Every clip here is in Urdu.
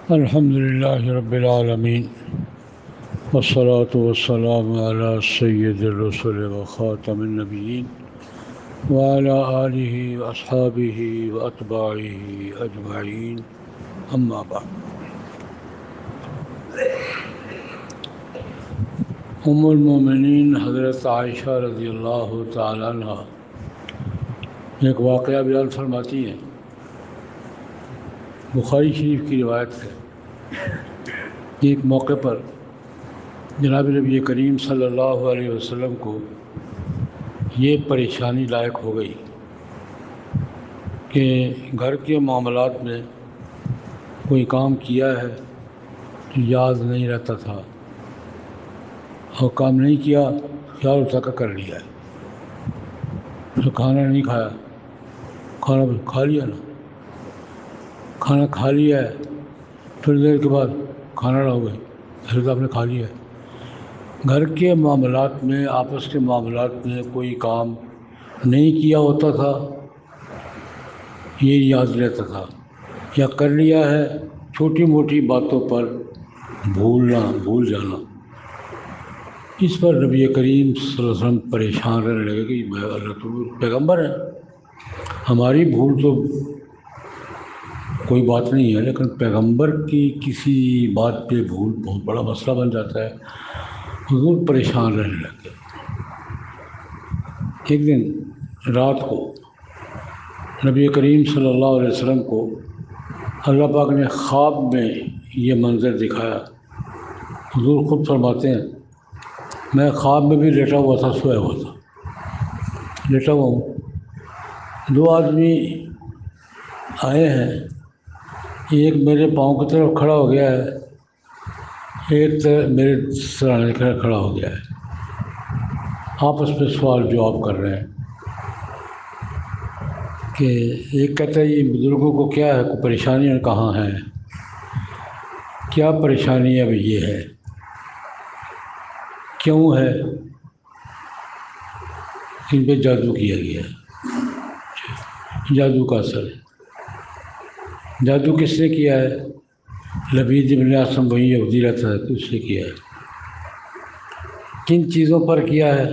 الحمد للہ رب العالمین والصلاة والسلام علی سید الرسل وخاتم النبیین وعلی آلہ واصحابہ واتباعہ اجمعین، اما بعد۔ ام المومنین حضرت عائشہ رضی اللہ تعالیٰ عنہ ایک واقعہ بیان فرماتی ہیں، بخاری شریف کی روایت ہے۔ ایک موقع پر جناب نبی کریم صلی اللہ علیہ وسلم کو یہ پریشانی لاحق ہو گئی کہ گھر کے معاملات میں کوئی کام کیا ہے تو یاد نہیں رہتا تھا، اور کام نہیں کیا خیال ہوتا کہ کر لیا ہے۔ تو کھانا نہیں کھایا، کھانا کھا لیا نا، کھانا کھا لیا ہے، تھوڑی دیر کے بعد کھانا نہ ہو گئی، پھر تو آپ نے کھا لیا ہے۔ گھر کے معاملات میں، آپس کے معاملات میں کوئی کام نہیں کیا ہوتا تھا، یہ یاد رہتا تھا، یا کر لیا ہے، چھوٹی موٹی باتوں پر بھول جانا۔ اس پر نبی کریم صلی اللہ علیہ وسلم پریشان رہنے لگے کہ میں اللہ تو پیغمبر ہے، ہماری بھول تو کوئی بات نہیں ہے، لیکن پیغمبر کی کسی بات پہ بھول بہت بڑا مسئلہ بن جاتا ہے۔ حضور پریشان رہنے لگے۔ ایک دن رات کو نبی کریم صلی اللہ علیہ وسلم کو اللہ پاک نے خواب میں یہ منظر دکھایا۔ حضور خود فرماتے ہیں، میں خواب میں بھی لیٹا ہوا تھا، سویا ہوا تھا، لیٹا ہوا ہوں۔ دو آدمی آئے ہیں، ایک میرے پاؤں کی طرف کھڑا ہو گیا ہے، ایک طرف میرے سرانے کی طرف کھڑا ہو گیا ہے، آپس میں سوال جواب کر رہے ہیں کہ ایک کہتا ہے یہ بزرگوں کو کیا ہے، کوئی پریشانیاں کہاں ہیں، کیا پریشانی اب یہ ہے، کیوں ہے، ان پہ جادو کیا گیا ہے، جادو کا اثر ہے۔ جادو کس نے کیا ہے؟ لبید ابن اعصم، وہی یہودی رہتا ہے، تو اس نے کیا ہے۔ کن چیزوں پر کیا ہے؟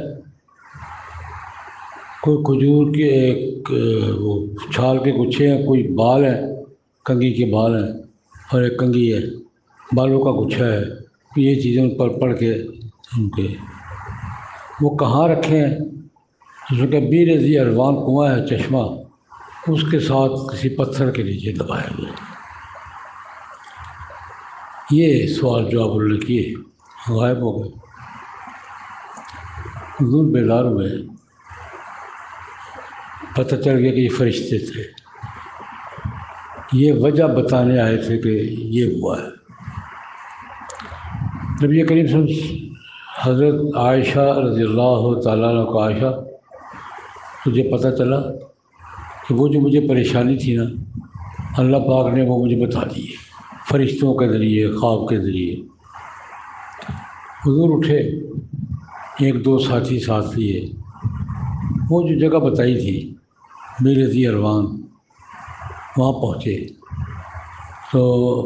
کوئی کھجور کے ایک وہ چھال کے گچھے ہیں، کوئی بال ہیں، کنگھی کے بال ہیں، اور ایک کنگھی ہے، بالوں کا گچھا ہے، یہ چیزیں ان پر پڑھ کے ان کے وہ کہاں رکھے ہیں؟ اس میں کہ بیر ذی اروان کنواں ہے، چشمہ، اس کے ساتھ کسی پتھر کے نیچے دبائے ہوئے۔ یہ سوال جواب انہوں نے کیے، غائب ہو گئے۔ حضور بیدار ہوئے، پتہ چل گیا کہ یہ فرشتے تھے، یہ وجہ بتانے آئے تھے کہ یہ ہوا ہے۔ نبی کریم صلی اللہ علیہ وسلم حضرت عائشہ رضی اللہ تعالیٰ عنہ کو، عائشہ تجھے پتہ چلا کہ وہ جو مجھے پریشانی تھی نا، اللہ پاک نے وہ مجھے بتا دی ہے فرشتوں کے ذریعے، خواب کے ذریعے۔ حضور اٹھے، ایک دو ساتھی ساتھ لیے، وہ جو جگہ بتائی تھی بیر ذی اروان، وہاں پہنچے تو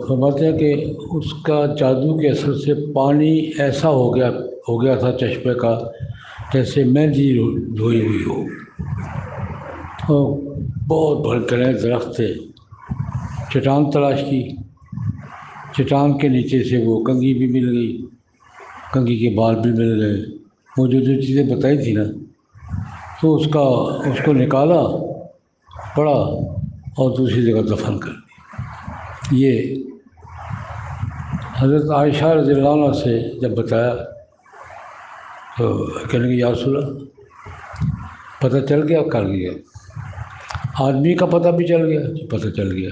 فرماتے ہیں کہ اس کا جادو کے اثر سے پانی ایسا ہو گیا تھا چشمے کا، جیسے مہندی دھوئی ہوئی ہو، اور بہت بڑے درخت تھے۔ چٹان تلاش کی، چٹان کے نیچے سے وہ کنگھی بھی مل گئی، کنگھی کے بال بھی مل گئے، وہ جو چیزیں بتائی تھی نا، تو اس کو نکالا، پڑا، اور دوسری جگہ دفن کر دی۔ یہ حضرت عائشہ رضی اللہ عنہ سے جب بتایا تو کہنے کہ یا رسول اللہ، پتہ چل گیا، کر گیا، آدمی کا پتہ بھی چل گیا، پتہ چل گیا،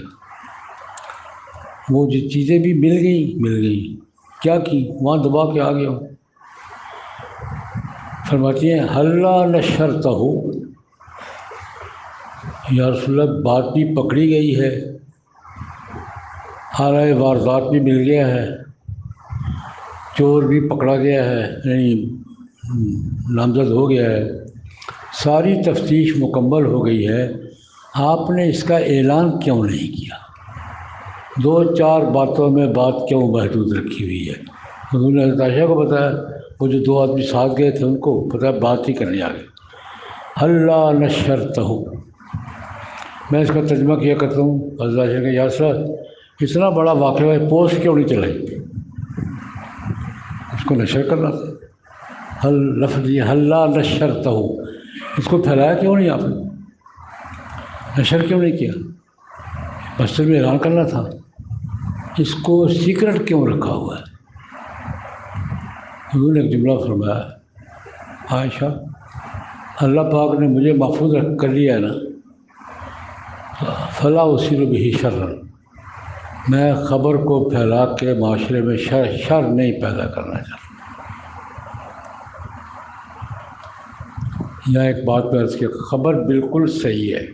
وہ جو چیزیں بھی مل گئی، کیا کی، وہاں دبا کے آ گیا ہوں۔ فرماتی ہیں حلا نشرتہ، یا رسول اللہ بات بھی پکڑی گئی ہے، آلۂ واردات بھی مل گیا ہے، چور بھی پکڑا گیا ہے، یعنی نامزد ہو گیا ہے، ساری تفتیش مکمل ہو گئی ہے، آپ نے اس کا اعلان کیوں نہیں کیا؟ 2-4 باتوں میں بات کیوں محدود رکھی ہوئی ہے؟ حضور نے حضرت عائشہ کو بتایا، وہ جو 2 آدمی ساتھ گئے تھے ان کو پتہ بات ہی کرنے آگے حلّا نشرتہ، میں اس کا ترجمہ کیا کرتا ہوں حضرت عائشہ کہ یا رسول اللہ اتنا بڑا واقعہ ہے پوسٹ کیوں نہیں چلائی، اس کو نشر کرنا تھا، لفظ یہ حلّا نشرتہ، اس کو پھیلایا کیوں نہیں، آپ نے نشر کیوں نہیں کیا، مسجد میں اعلان کرنا تھا، اس کو سیکرٹ کیوں رکھا ہوا ہے؟ حضور نے ایک جملہ فرمایا، عائشہ اللہ پاک نے مجھے محفوظ کر لیا ہے نا، فلا اصیل بہ شرا، میں خبر کو پھیلا کے معاشرے میں شر نہیں پیدا کرنا چاہتا۔ یہاں ایک بات پہ عرض کیا، خبر بالکل صحیح ہے،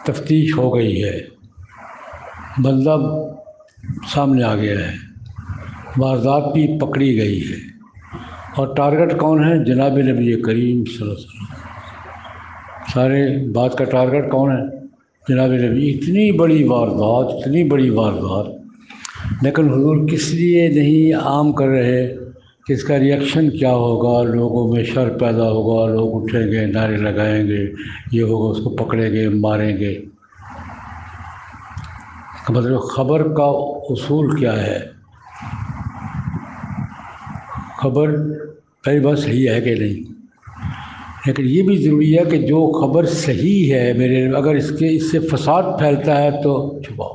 تفتیش ہو گئی ہے، بندہ سامنے آ گیا ہے، واردات بھی پکڑی گئی ہے، اور ٹارگٹ کون ہے؟ جناب نبی کریم صلی اللہ علیہ وسلم۔ سارے بات کا ٹارگٹ کون ہے؟ جناب نبی۔ اتنی بڑی واردات، لیکن حضور کس لیے نہیں عام کر رہے کہ اس کا ریئیکشن کیا ہوگا، لوگوں میں شر پیدا ہوگا، لوگ اٹھیں گے، نعرے لگائیں گے، یہ ہوگا، اس کو پکڑیں گے، ماریں گے۔ مطلب خبر کا اصول کیا ہے؟ خبر پہلی بات صحیح ہے کہ نہیں، لیکن یہ بھی ضروری ہے کہ جو خبر صحیح ہے میرے، اگر اس سے فساد پھیلتا ہے تو چھپاؤ۔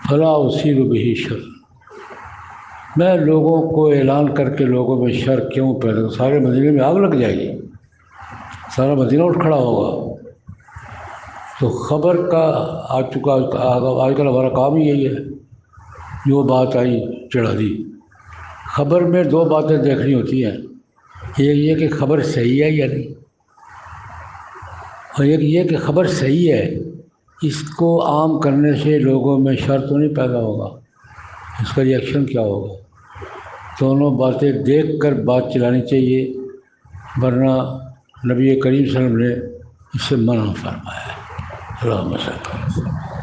فلا اصیل بہ شر، میں لوگوں کو اعلان کر کے لوگوں میں شر کیوں پیدا، سارے مدینے میں آگ لگ جائے گی، سارا مدینہ اٹھ کھڑا ہوگا۔ تو خبر کا آج کل ہمارا کام ہی یہی ہے، جو بات آئی چڑھا دی۔ خبر میں 2 باتیں دیکھنی ہوتی ہیں، ایک یہ کہ خبر صحیح ہے یا نہیں، اور ایک یہ کہ خبر صحیح ہے، اس کو عام کرنے سے لوگوں میں شر تو نہیں پیدا ہوگا، اس کا ریئیکشن کیا ہوگا۔ دونوں باتیں دیکھ کر بات چلانی چاہیے، ورنہ نبی کریم صلی اللہ علیہ وسلم نے اس سے منع فرمایا ہے۔ اللہم صل علی